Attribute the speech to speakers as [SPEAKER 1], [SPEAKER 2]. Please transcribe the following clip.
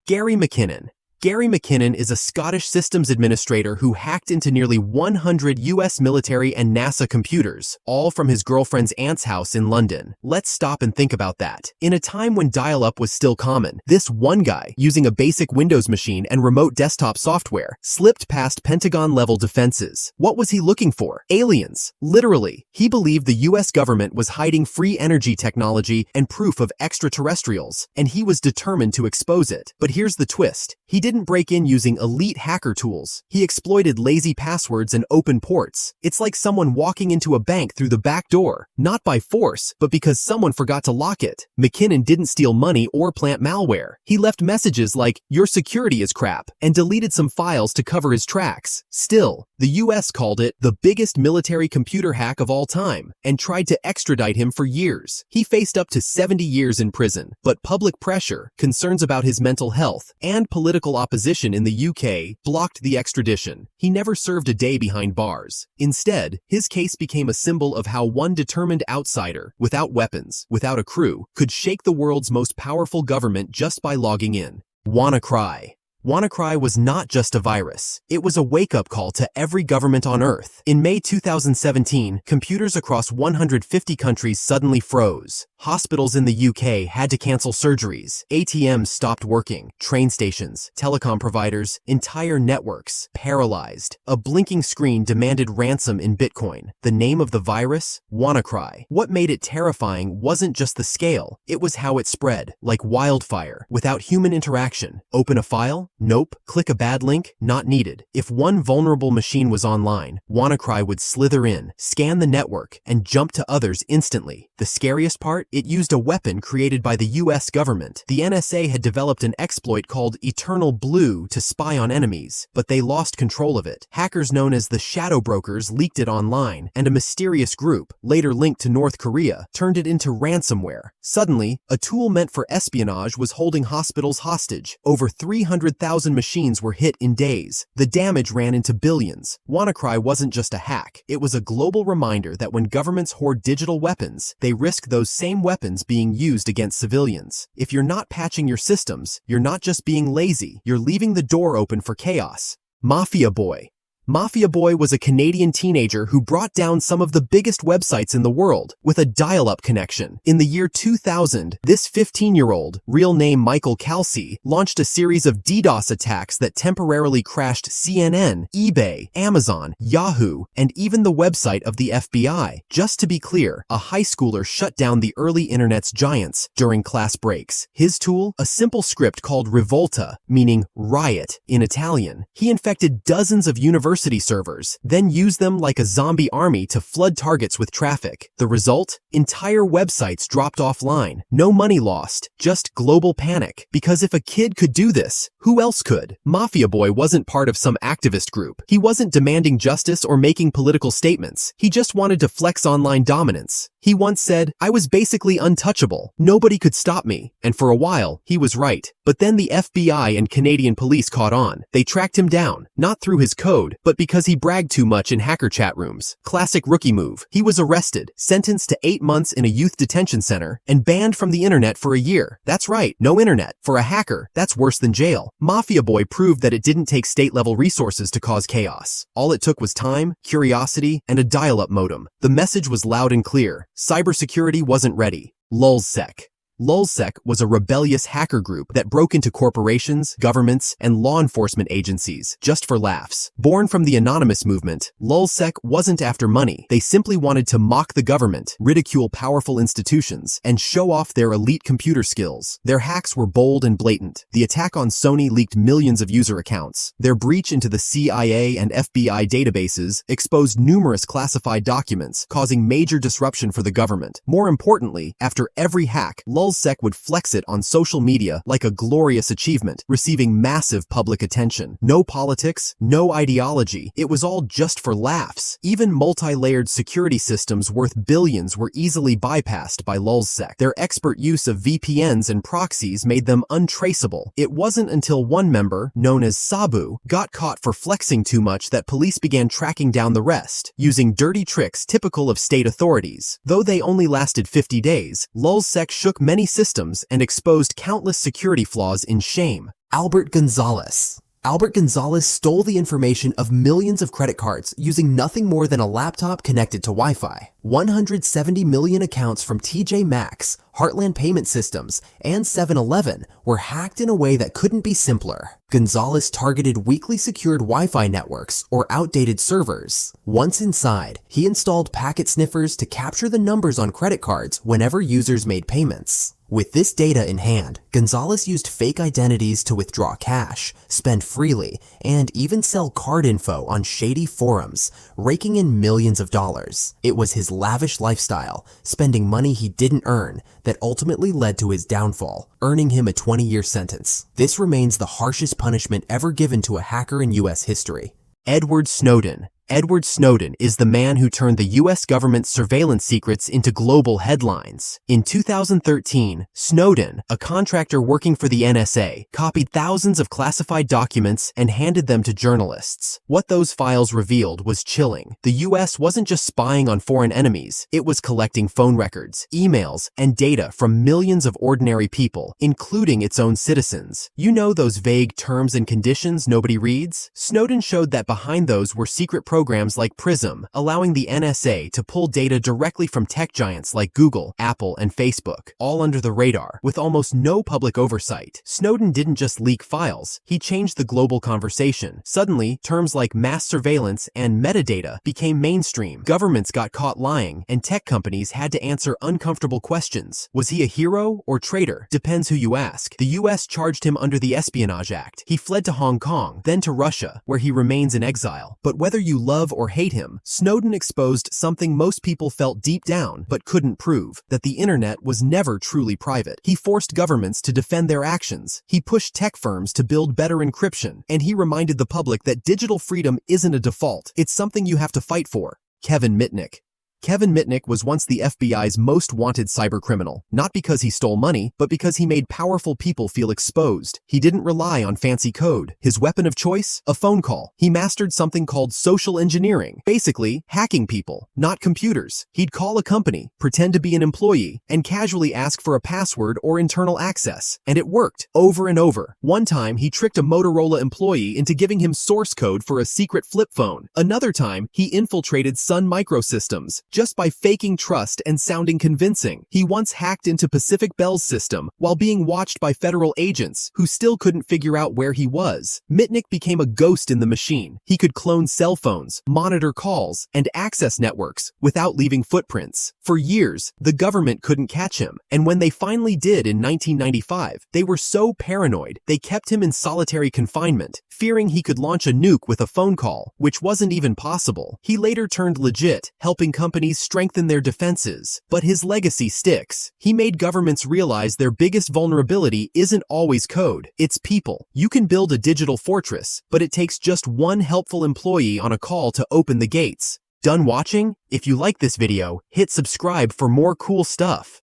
[SPEAKER 1] Gary McKinnon. Gary McKinnon is a Scottish systems administrator who hacked into nearly 100 US military and NASA computers, all from his girlfriend's aunt's house in London. Let's stop and think about that. In a time when dial-up was still common, this one guy, using a basic Windows machine and remote desktop software, slipped past Pentagon-level defenses. What was he looking for? Aliens. Literally. He believed the US government was hiding free energy technology and proof of extraterrestrials, and he was determined to expose it. But here's the twist. He didn't break in using elite hacker tools. He exploited lazy passwords and open ports. It's like someone walking into a bank through the back door, not by force, but because someone forgot to lock it. McKinnon didn't steal money or plant malware. He left messages like, "Your security is crap," and deleted some files to cover his tracks. Still, the US called it the biggest military computer hack of all time and tried to extradite him for years. He faced up to 70 years in prison, but public pressure, concerns about his mental health, and political opposition in the UK blocked the extradition. He never served a day behind bars. Instead, his case became a symbol of how one determined outsider, without weapons, without a crew, could shake the world's most powerful government just by logging in. WannaCry. WannaCry was not just a virus. It was a wake-up call to every government on Earth. In May 2017, computers across 150 countries suddenly froze. Hospitals in the UK had to cancel surgeries. ATMs stopped working. Train stations, telecom providers, entire networks paralyzed. A blinking screen demanded ransom in Bitcoin. The name of the virus? WannaCry. What made it terrifying wasn't just the scale. It was how it spread, like wildfire, without human interaction. Open a file? Nope. Click a bad link? Not needed. If one vulnerable machine was online, WannaCry would slither in, scan the network, and jump to others instantly. The scariest part? It used a weapon created by the US government. The NSA had developed an exploit called Eternal Blue to spy on enemies, but they lost control of it. Hackers known as the Shadow Brokers leaked it online, and a mysterious group, later linked to North Korea, turned it into ransomware. Suddenly, a tool meant for espionage was holding hospitals hostage. Over 300,000 machines were hit in days. The damage ran into billions. WannaCry wasn't just a hack. It was a global reminder that when governments hoard digital weapons, they risk those same weapons being used against civilians. If you're not patching your systems, you're not just being lazy, you're leaving the door open for chaos. Mafia Boy. Mafia Boy was a Canadian teenager who brought down some of the biggest websites in the world with a dial-up connection. In the year 2000, this 15-year-old, real name Michael Kelsey, launched a series of DDoS attacks that temporarily crashed CNN, eBay, Amazon, Yahoo, and even the website of the FBI. Just to be clear, a high schooler shut down the early internet's giants during class breaks. His tool? A simple script called Rivolta, meaning riot in Italian. He infected dozens of university servers, then used them like a zombie army to flood targets with traffic. The result? Entire websites dropped offline. No money lost, just global panic. Because if a kid could do this, who else could? Mafia Boy wasn't part of some activist group. He wasn't demanding justice or making political statements. He just wanted to flex online dominance. He once said, "I was basically untouchable. Nobody could stop me." And for a while, he was right. But then the FBI and Canadian police caught on. They tracked him down, not through his code, but because he bragged too much in hacker chat rooms. Classic rookie move. He was arrested, sentenced to 8 months in a youth detention center, and banned from the internet for a year. That's right, no internet. For a hacker, that's worse than jail. Mafia Boy proved that it didn't take state-level resources to cause chaos. All it took was time, curiosity, and a dial-up modem. The message was loud and clear. Cybersecurity wasn't ready. Lulzsec. Lulzsec was a rebellious hacker group that broke into corporations, governments, and law enforcement agencies just for laughs. Born from the anonymous movement, Lulzsec wasn't after money. They simply wanted to mock the government, ridicule powerful institutions, and show off their elite computer skills. Their hacks were bold and blatant. The attack on Sony leaked millions of user accounts. Their breach into the CIA and FBI databases exposed numerous classified documents, causing major disruption for the government. More importantly, after every hack, Lulzsec would flex it on social media like a glorious achievement, receiving massive public attention. No politics, no ideology. It was all just for laughs. Even multi-layered security systems worth billions were easily bypassed by Lulzsec. Their expert use of VPNs and proxies made them untraceable. It wasn't until one member, known as Sabu, got caught for flexing too much that police began tracking down the rest, using dirty tricks typical of state authorities. Though they only lasted 50 days, Lulzsec shook many systems and exposed countless security flaws in shame. Albert Gonzalez. Albert Gonzalez stole the information of millions of credit cards using nothing more than a laptop connected to Wi-Fi. 170 million accounts from TJ Maxx, Heartland Payment Systems, and 7-Eleven were hacked in a way that couldn't be simpler. Gonzalez targeted weakly secured Wi-Fi networks or outdated servers. Once inside, he installed packet sniffers to capture the numbers on credit cards whenever users made payments. With this data in hand, Gonzalez used fake identities to withdraw cash, spend freely, and even sell card info on shady forums, raking in millions of dollars. It was his lavish lifestyle, spending money he didn't earn, that ultimately led to his downfall, earning him a 20-year sentence. This remains the harshest punishment ever given to a hacker in U.S. history. Edward Snowden. Edward Snowden is the man who turned the U.S. government's surveillance secrets into global headlines. In 2013, Snowden, a contractor working for the NSA, copied thousands of classified documents and handed them to journalists. What those files revealed was chilling. The U.S. wasn't just spying on foreign enemies, it was collecting phone records, emails, and data from millions of ordinary people, including its own citizens. You know those vague terms and conditions nobody reads? Snowden showed that behind those were secret programs like PRISM, allowing the NSA to pull data directly from tech giants like Google, Apple, and Facebook, all under the radar, with almost no public oversight. Snowden didn't just leak files, he changed the global conversation. Suddenly, terms like mass surveillance and metadata became mainstream. Governments got caught lying, and tech companies had to answer uncomfortable questions. Was he a hero or traitor? Depends who you ask. The US charged him under the Espionage Act. He fled to Hong Kong, then to Russia, where he remains in exile. But whether you love or hate him, Snowden exposed something most people felt deep down but couldn't prove, that the internet was never truly private. He forced governments to defend their actions, he pushed tech firms to build better encryption, and he reminded the public that digital freedom isn't a default, it's something you have to fight for. Kevin Mitnick. Kevin Mitnick was once the FBI's most wanted cybercriminal, not because he stole money, but because he made powerful people feel exposed. He didn't rely on fancy code. His weapon of choice? A phone call. He mastered something called social engineering, basically hacking people, not computers. He'd call a company, pretend to be an employee, and casually ask for a password or internal access. And it worked, over and over. One time, he tricked a Motorola employee into giving him source code for a secret flip phone. Another time, he infiltrated Sun Microsystems, just by faking trust and sounding convincing. He once hacked into Pacific Bell's system while being watched by federal agents who still couldn't figure out where he was. Mitnick became a ghost in the machine. He could clone cell phones, monitor calls, and access networks without leaving footprints. For years, the government couldn't catch him, and when they finally did in 1995, they were so paranoid they kept him in solitary confinement, fearing he could launch a nuke with a phone call, which wasn't even possible. He later turned legit, helping companies strengthen their defenses. But his legacy sticks. He made governments realize their biggest vulnerability isn't always code, it's people. You can build a digital fortress, but it takes just one helpful employee on a call to open the gates. Done watching? If you like this video, hit subscribe for more cool stuff.